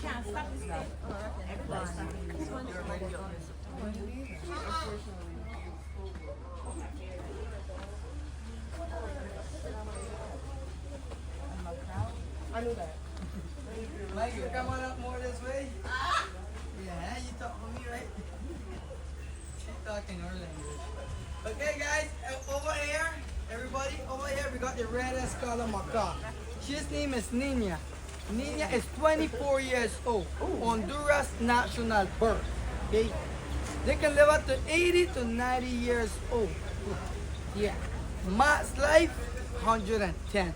Can't stop this thing. Everybody's stopping this one. I knew that. Mike, you come on up more this way. Yeah, you talk for me, right? She's talking her language. Okay, guys, over here, everybody, over here, we got the reddest color macaw. His name is Nina. Nina is 24 years old. Honduras national birth. Okay, they can live up to 80 to 90 years old. Yeah, max life 110.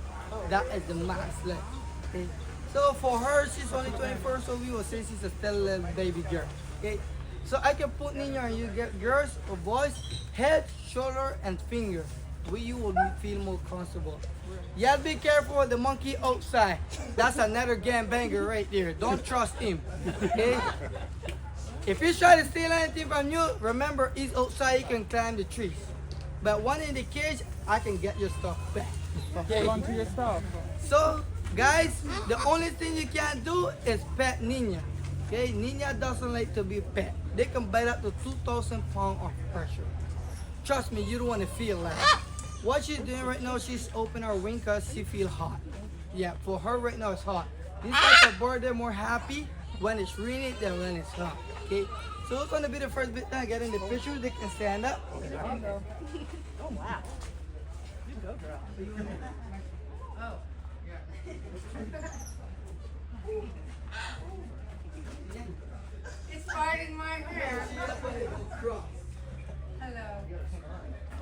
That is the max life. Okay. So for her, she's only 24, so we will say she's a still little baby girl. Okay. So I can put Nina on you girls or boys, head, shoulder, and finger, where you will feel more comfortable. Yeah, be careful with the monkey outside. That's another gangbanger right there. Don't trust him. Okay? If he try to steal anything from you, remember he's outside, he can climb the trees. But one in the cage, I can get your stuff back. Okay? Hold on to your stuff. So, guys, the only thing you can't do is pet Nina. Okay, Nina doesn't like to be pet. They can bite up to 2,000 pounds of pressure. Trust me, you don't want to feel like that. What she's doing right now, she's opening her wing because she feel hot. Yeah, for her right now it's hot. This type of bird, they're more happy when it's raining than when it's hot. Okay, so who's gonna be the first bit that get in the picture? They can stand up. Oh, wow. You go, girl. It's hard in my hair. Hello.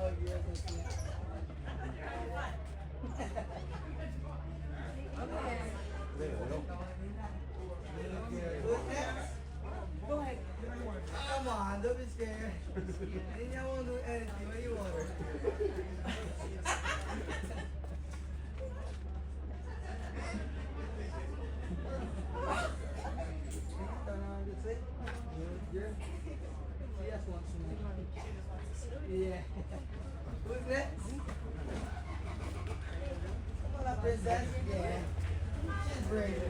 Oh, yes, Go ahead. Come on, don't be scared. Nina won't do anything. What do you want her? Turn around this way. Good. She just wants to move. Yeah. Who's next? Come on up, princess. Yeah. She's brave.